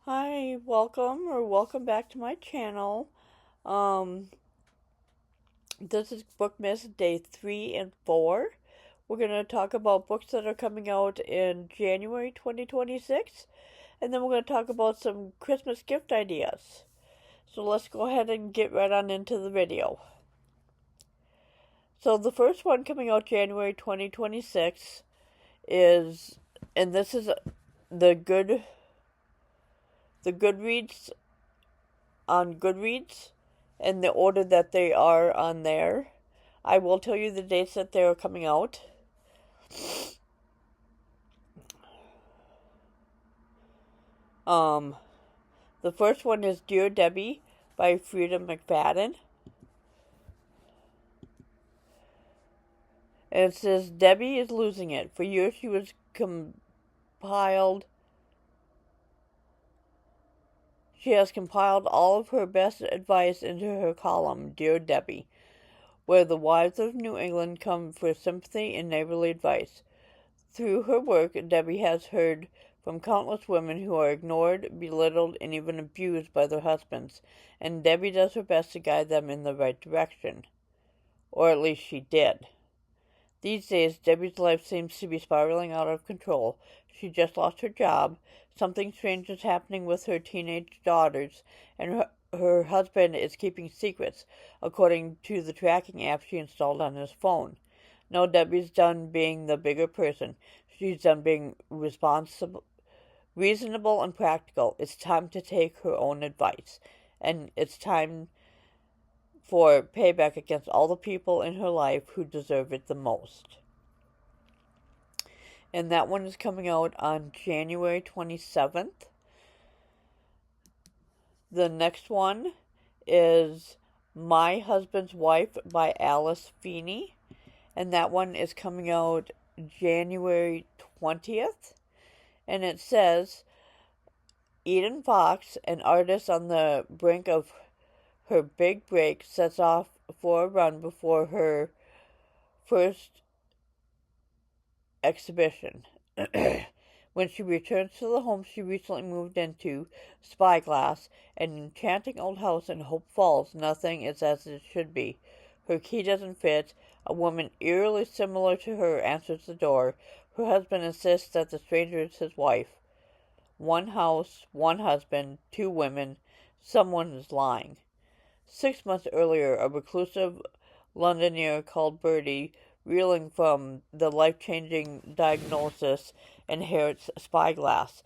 Hi, welcome back to my channel. Um, this is Bookmas Day 3 and 4. We're going to talk about books that are coming out in January 2026, and then we're going to talk about some Christmas gift ideas. So let's go ahead and get right on into the video. So the first one coming out January 2026 is, and this is the Goodreads on Goodreads in the order that they are on there. I will tell you the dates that they are coming out. Um, the first one is Dear Debbie by Frida McFadden. And it says, Debbie is losing it. For years she was compiled. She has compiled all of her best advice into her column, Dear Debbie, where the wives of New England come for sympathy and neighborly advice. Through her work, Debbie has heard from countless women who are ignored, belittled, and even abused by their husbands, and Debbie does her best to guide them in the right direction. Or at least she did. These days, Debbie's life seems to be spiraling out of control. She just lost her job, something strange is happening with her teenage daughters, and her husband is keeping secrets, according to the tracking app she installed on his phone. No, Debbie's done being the bigger person. She's done being responsible, reasonable, and practical. It's time to take her own advice. And it's time for payback against all the people in her life who deserve it the most. And that one is coming out on January 27th. The next one is My Husband's Wife by Alice Feeney. And that one is coming out January 20th. And it says, Eden Fox, an artist on the brink of her big break, sets off for a run before her first exhibition. When she returns to the home she recently moved into, Spyglass, an enchanting old house in Hope Falls, nothing is as it should be. Her key doesn't fit. A woman eerily similar to her answers the door. Her husband insists that the stranger is his wife. One house, one husband, two women. Someone is lying. 6 months earlier, a reclusive Londoner called Bertie, reeling from the life-changing diagnosis, inherits Spyglass.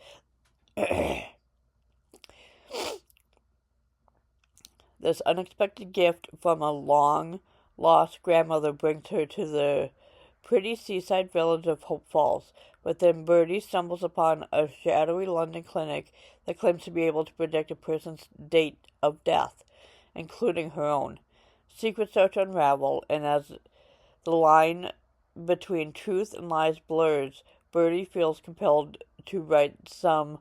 This unexpected gift from a long-lost grandmother brings her to the pretty seaside village of Hope Falls. But then Bertie stumbles upon a shadowy London clinic that claims to be able to predict a person's date of death, including her own. Secrets start to unravel, and as the line between truth and lies blurs, Bertie feels compelled to right some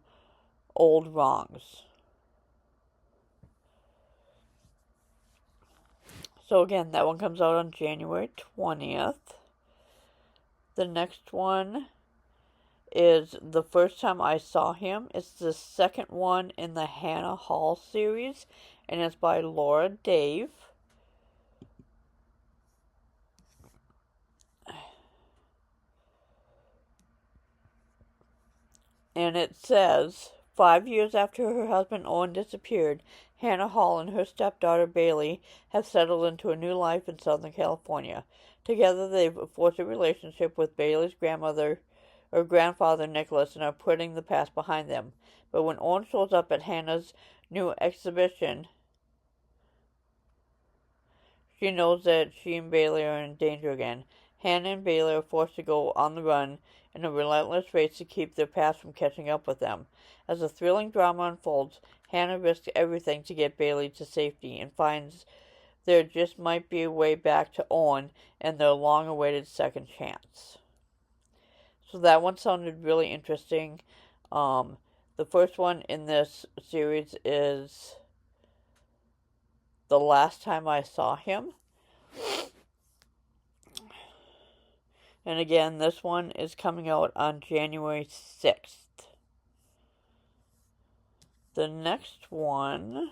old wrongs. So again, that one comes out on January 20th. The next one is The First Time I Saw Him. It's the second one in the Hannah Hall series, and it's by Laura Dave. And it says, 5 years after her husband Owen disappeared, Hannah Hall and her stepdaughter Bailey have settled into a new life in Southern California. Together they've forged a relationship with Bailey's grandfather Nicholas, and are putting the past behind them. But when Owen shows up at Hannah's new exhibition, she knows that she and Bailey are in danger again. Hannah and Bailey are forced to go on the run in a relentless race to keep their past from catching up with them. As the thrilling drama unfolds, Hannah risks everything to get Bailey to safety and finds there just might be a way back to Owen and their long-awaited second chance. So that one sounded really interesting. The first one in this series is The Last Time I Saw Him. And again, this one is coming out on January 6th. The next one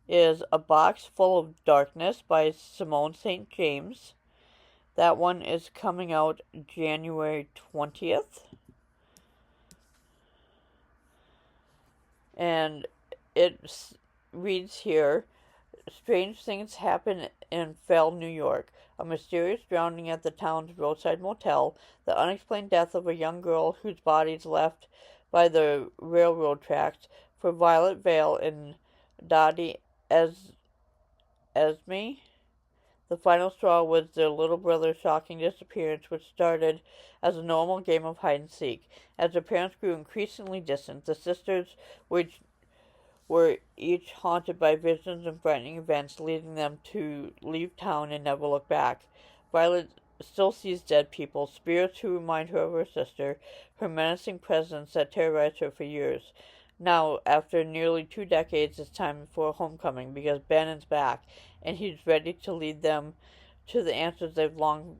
is A Box Full of Darkness by Simone St. James. That one is coming out January 20th. And it reads here, strange things happen in Fell, New York. A mysterious drowning at the town's roadside motel, the unexplained death of a young girl whose body is left by the railroad tracks for Violet Vale and Dottie Esme. The final straw was their little brother's shocking disappearance, which started as a normal game of hide-and-seek. As their parents grew increasingly distant, the sisters were each haunted by visions and frightening events, leading them to leave town and never look back. Violet still sees dead people, spirits who remind her of her sister, her menacing presence that terrorized her for years. Now, after nearly 2 decades, it's time for homecoming, because Ben is back, and he's ready to lead them to the answers they've longed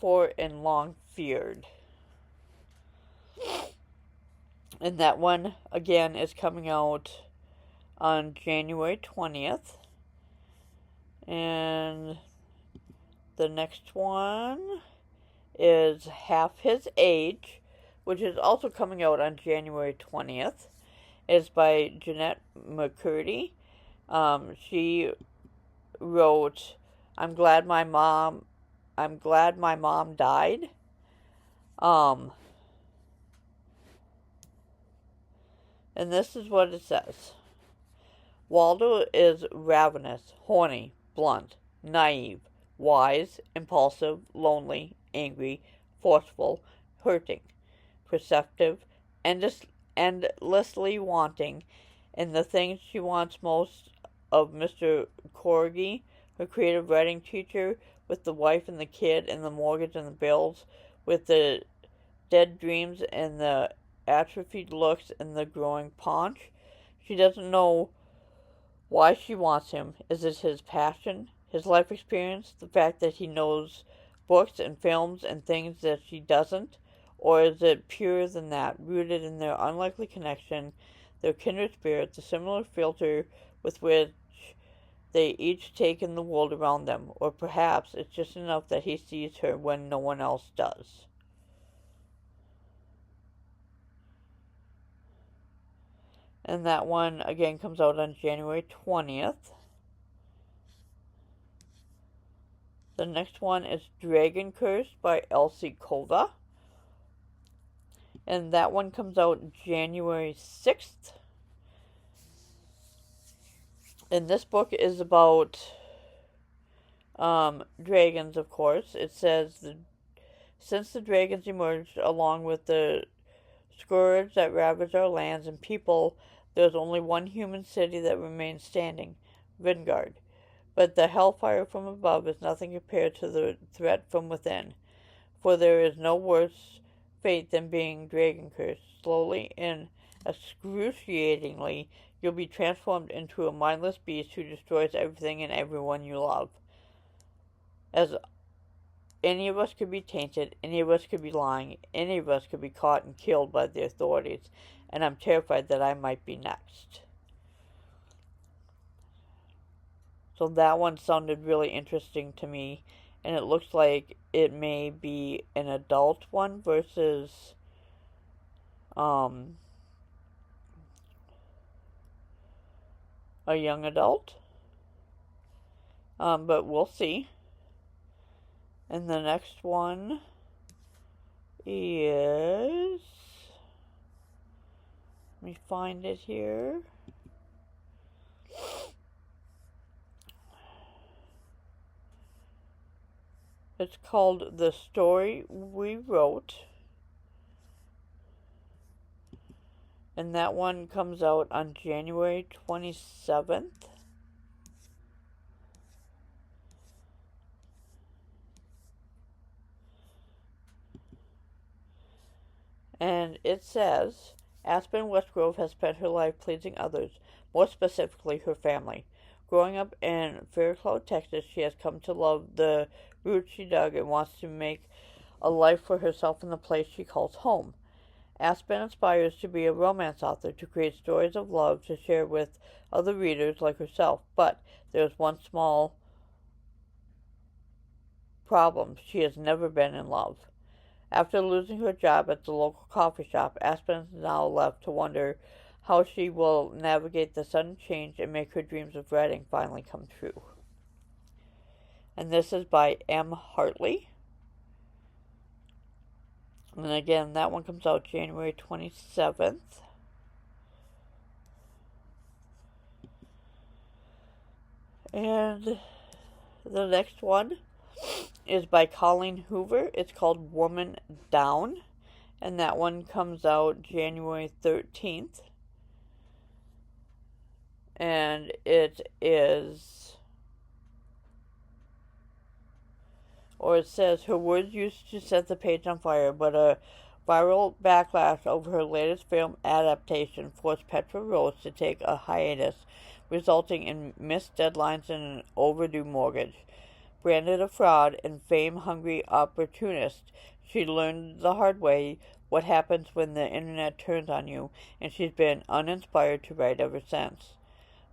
for and long feared. And that one, again, is coming out on January 20th. And the next one is Half His Age, which is also coming out on January 20th. It's by Jeanette McCurdy. She wrote, I'm glad my mom died. And this is what it says. Waldo is ravenous, horny, blunt, naive, wise, impulsive, lonely, angry, forceful, hurting, perceptive, endlessly wanting, and the things she wants most of Mr. Corgi, her creative writing teacher, with the wife and the kid and the mortgage and the bills, with the dead dreams and the atrophied looks and the growing paunch. She doesn't know why she wants him. Is it his passion, his life experience, the fact that he knows books and films and things that she doesn't? Or is it purer than that, rooted in their unlikely connection, their kindred spirit, the similar filter with which they each take in the world around them? Or perhaps it's just enough that he sees her when no one else does. And that one, again, comes out on January 20th. The next one is Dragon Curse by Elsie Kova. And that one comes out January 6th. And this book is about dragons, of course. It says, since the dragons emerged along with the scourge that ravaged our lands and people, there's only one human city that remains standing, Vingard. But the hellfire from above is nothing compared to the threat from within, for there is no worse fate than being dragon cursed. Slowly and excruciatingly, you'll be transformed into a mindless beast who destroys everything and everyone you love. As any of us could be tainted, any of us could be lying, any of us could be caught and killed by the authorities, and I'm terrified that I might be next. So that one sounded really interesting to me, and it looks like it may be an adult one versus a young adult. But we'll see. And the next one is, let me find it here. It's called The Story We Wrote. And that one comes out on January 27th. And it says, Aspen Westgrove has spent her life pleasing others, more specifically her family. Growing up in Fairclough, Texas, she has come to love the roots she dug and wants to make a life for herself in the place she calls home. Aspen aspires to be a romance author, to create stories of love to share with other readers like herself, but there is one small problem: she has never been in love. After losing her job at the local coffee shop, Aspen is now left to wonder how she will navigate the sudden change and make her dreams of writing finally come true. And this is by M. Hartley. And again, that one comes out January 27th. And the next one is by Colleen Hoover. It's called Woman Down. And that one comes out January 13th. And it says, her words used to set the page on fire, but a viral backlash over her latest film adaptation forced Petra Rose to take a hiatus, resulting in missed deadlines and an overdue mortgage. Branded a fraud and fame-hungry opportunist, she learned the hard way what happens when the internet turns on you, and she's been uninspired to write ever since.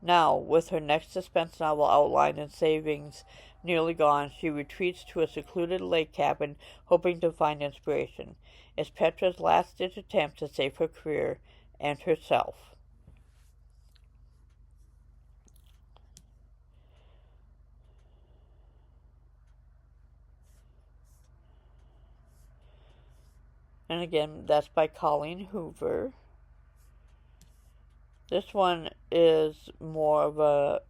Now, with her next suspense novel outlined and savings nearly gone, she retreats to a secluded lake cabin, hoping to find inspiration. It's Petra's last-ditch attempt to save her career and herself. And again, that's by Colleen Hoover. This one is more of a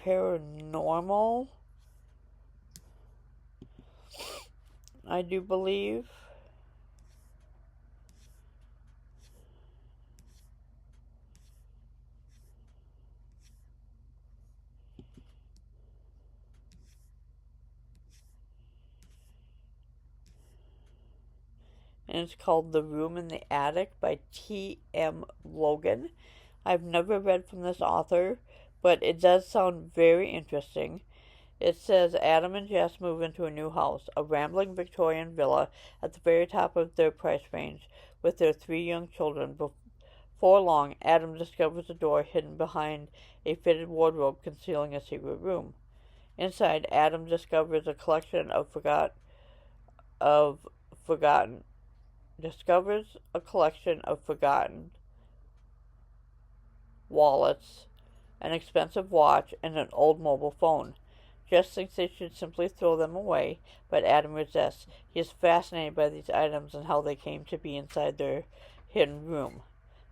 paranormal, I do believe. And it's called The Room in the Attic by T.M. Logan. I've never read from this author, but it does sound very interesting. It says Adam and Jess move into a new house, a rambling Victorian villa at the very top of their price range, with their 3 young children. Before long, Adam discovers a door hidden behind a fitted wardrobe concealing a secret room. Inside, Adam discovers a collection of forgotten wallets, an expensive watch, and an old mobile phone. Jess thinks they should simply throw them away, but Adam resists. He is fascinated by these items and how they came to be inside their hidden room.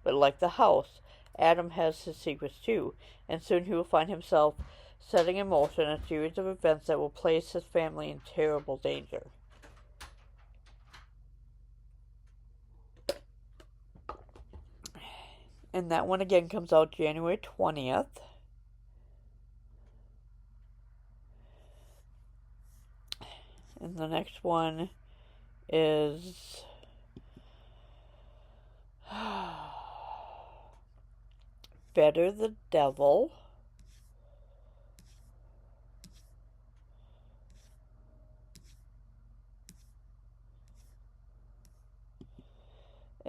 But like the house, Adam has his secrets too, and soon he will find himself setting in motion a series of events that will place his family in terrible danger. And that one again comes out January 20th. And the next one is Better the Devil.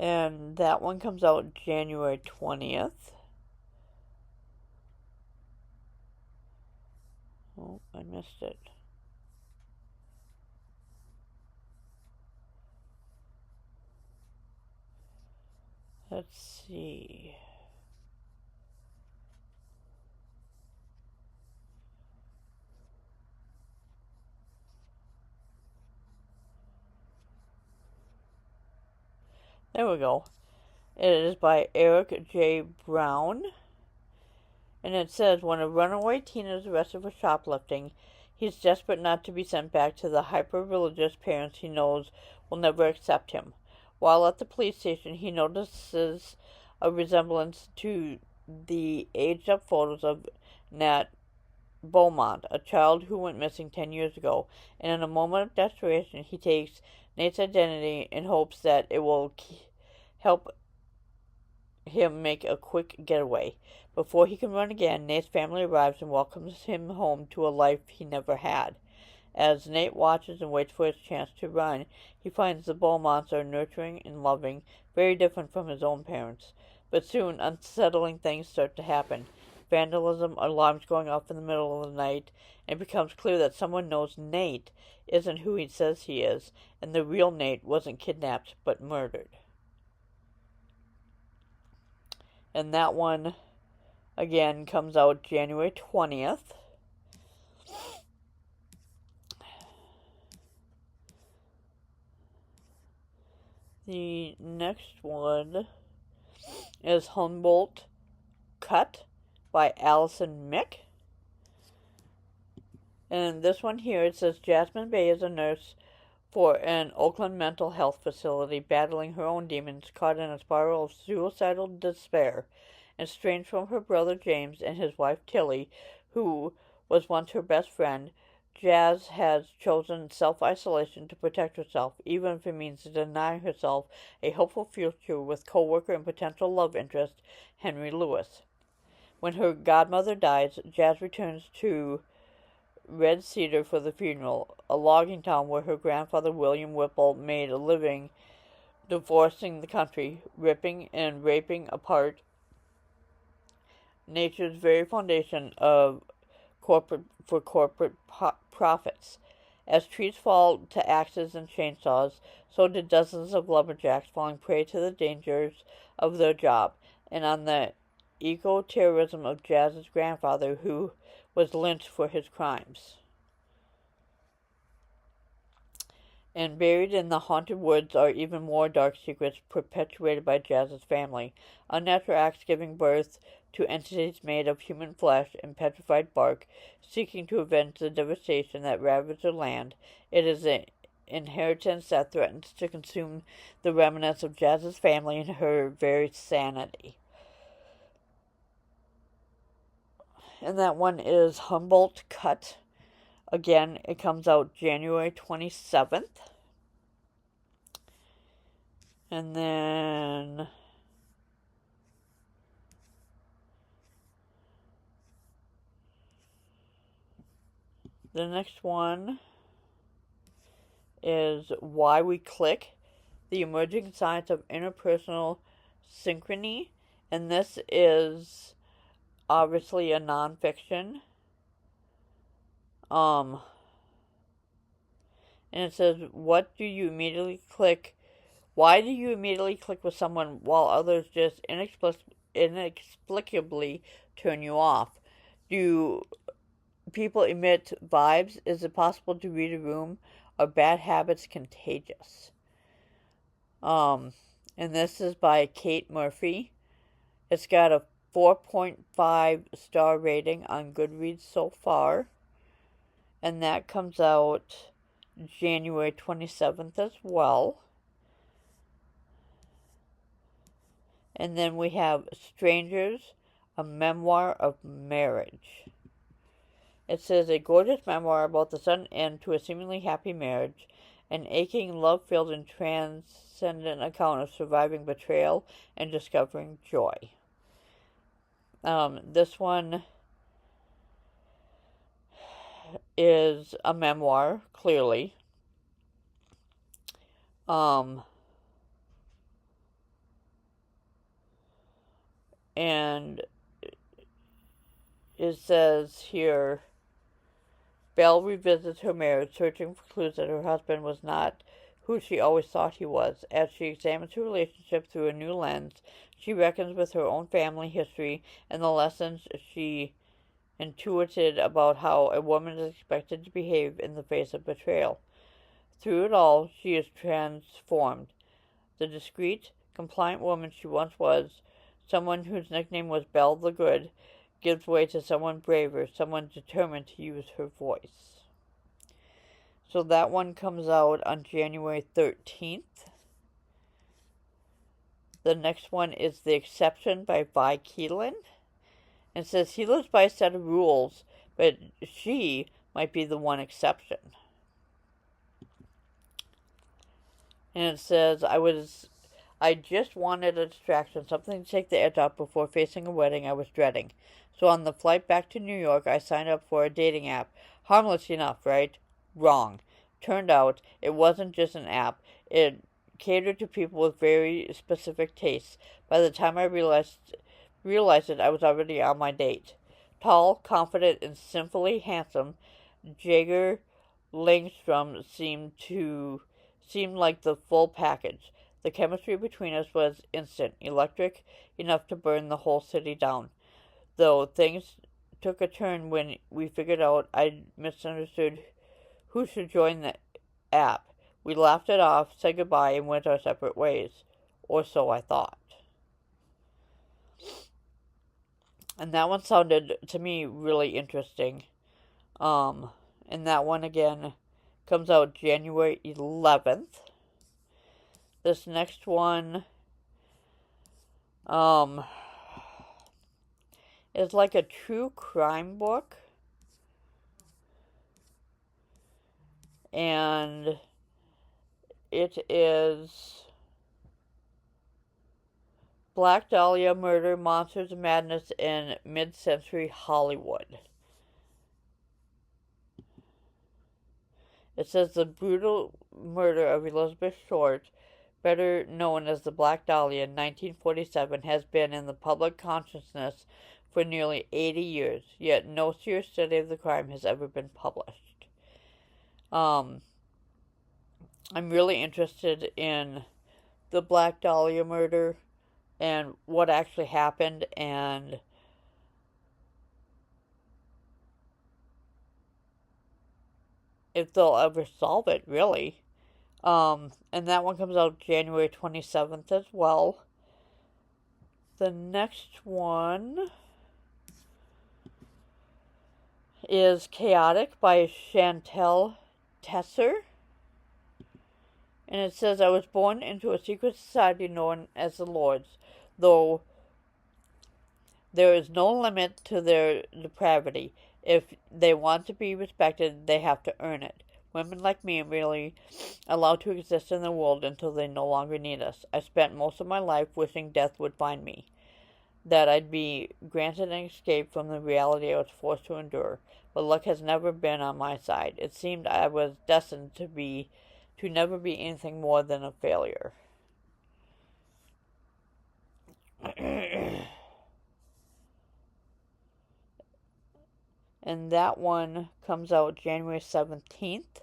And that one comes out January 20th. Oh, I missed it. Let's see. There we go. It is by Eric J. Brown. And it says, when a runaway teen is arrested for shoplifting, he's desperate not to be sent back to the hyper-religious parents he knows will never accept him. While at the police station, he notices a resemblance to the aged-up photos of Nat Beaumont, a child who went missing 10 years ago, and in a moment of desperation, he takes Nate's identity in hopes that it will help him make a quick getaway. Before he can run again, Nate's family arrives and welcomes him home to a life he never had. As Nate watches and waits for his chance to run, he finds the bull monster nurturing and loving, very different from his own parents. But soon, unsettling things start to happen. Vandalism, alarms going off in the middle of the night, and it becomes clear that someone knows Nate isn't who he says he is, and the real Nate wasn't kidnapped but murdered. And that one, again, comes out January 20th. The next one is Humboldt Cut by Allison Mick. And this one here, it says Jasmine Bay is a nurse for an Oakland mental health facility, battling her own demons, caught in a spiral of suicidal despair, and estranged from her brother James and his wife Tilly, who was once her best friend. Jazz has chosen self-isolation to protect herself, even if it means denying herself a hopeful future with co-worker and potential love interest Henry Lewis. When her godmother dies, Jazz returns to Red Cedar for the funeral, a logging town where her grandfather William Whipple made a living divorcing the country, ripping and raping apart nature's very foundation of corporate profits. As trees fall to axes and chainsaws, so did dozens of lumberjacks, falling prey to the dangers of their job, and on the eco-terrorism of Jazz's grandfather, who was lynched for his crimes. And buried in the haunted woods are even more dark secrets perpetuated by Jazz's family. Unnatural acts giving birth to entities made of human flesh and petrified bark, seeking to avenge the devastation that ravaged the land. It is an inheritance that threatens to consume the remnants of Jazz's family and her very sanity. And that one is Humboldt Cut. Again, it comes out January 27th. And then the next one is Why We Click, The Emerging Science of Interpersonal Synchrony. And this is obviously a nonfiction. And it says, why do you immediately click with someone while others just inexplicably turn you off? Do people emit vibes? Is it possible to read a room? Are bad habits contagious? And this is by Kate Murphy. It's got a 4.5 star rating on Goodreads so far. And that comes out January 27th as well. And then we have Strangers, a memoir of marriage. It says a gorgeous memoir about the sudden end to a seemingly happy marriage, an aching, love-filled, and transcendent account of surviving betrayal and discovering joy. This one is a memoir, clearly. And it says here, Belle revisits her marriage, searching for clues that her husband was not who she always thought he was. As she examines her relationship through a new lens, she reckons with her own family history and the lessons she intuited about how a woman is expected to behave in the face of betrayal. Through it all, she is transformed. The discreet, compliant woman she once was, someone whose nickname was Belle the Good, gives way to someone braver, someone determined to use her voice. So that one comes out on January 13th. The next one is The Exception by Vi Keelan. It says he lives by a set of rules, but she might be the one exception. And it says, I just wanted a distraction, something to take the edge off before facing a wedding I was dreading. So on the flight back to New York, I signed up for a dating app. Harmless enough, right? Wrong. Turned out it wasn't just an app. It catered to people with very specific tastes. By the time I realized it, I was already on my date. Tall, confident, and simply handsome, Jaeger Langstrom seemed like the full package. The chemistry between us was instant, electric, enough to burn the whole city down. Though things took a turn when we figured out I'd misunderstood who should join the app. We laughed it off, said goodbye, and went our separate ways. Or so I thought. And that one sounded, to me, really interesting. And that one, again, comes out January 11th. This next one, is like a true crime book. And it is Black Dahlia Murder, Monsters and Madness in Mid-Century Hollywood. It says the brutal murder of Elizabeth Short, better known as the Black Dahlia in 1947, has been in the public consciousness for nearly 80 years, yet no serious study of the crime has ever been published. I'm really interested in the Black Dahlia murder and what actually happened, and if they'll ever solve it, really. And that one comes out January 27th as well. The next one is Chaotic by Chantel Tesser. And it says, I was born into a secret society known as the Lords, though there is no limit to their depravity. If they want to be respected, they have to earn it. Women like me are merely allowed to exist in the world until they no longer need us. I spent most of my life wishing death would find me, that I'd be granted an escape from the reality I was forced to endure. But luck has never been on my side. It seemed I was destined to never be anything more than a failure. And that one comes out January 17th.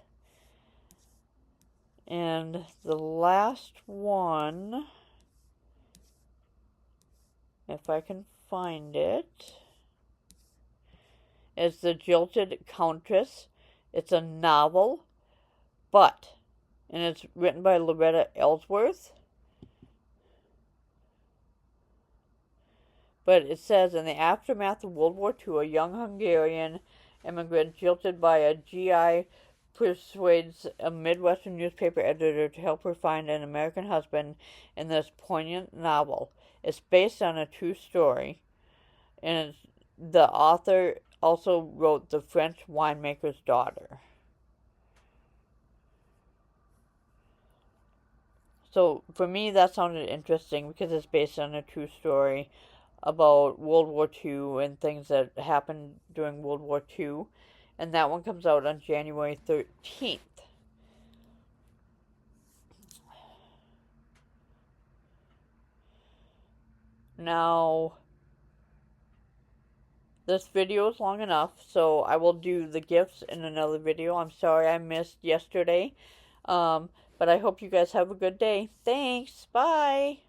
And the last one, if I can find it, is The Jilted Countess. It's a novel, and it's written by Loretta Ellsworth. But it says, in the aftermath of World War II, a young Hungarian immigrant jilted by a GI persuades a Midwestern newspaper editor to help her find an American husband in this poignant novel. It's based on a true story, and the author also wrote The French Winemaker's Daughter. So for me, that sounded interesting because it's based on a true story about World War II and things that happened during World War II. And that one comes out on January 13th. Now, this video is long enough, so I will do the gifts in another video. I'm sorry I missed yesterday. But I hope you guys have a good day. Thanks. Bye.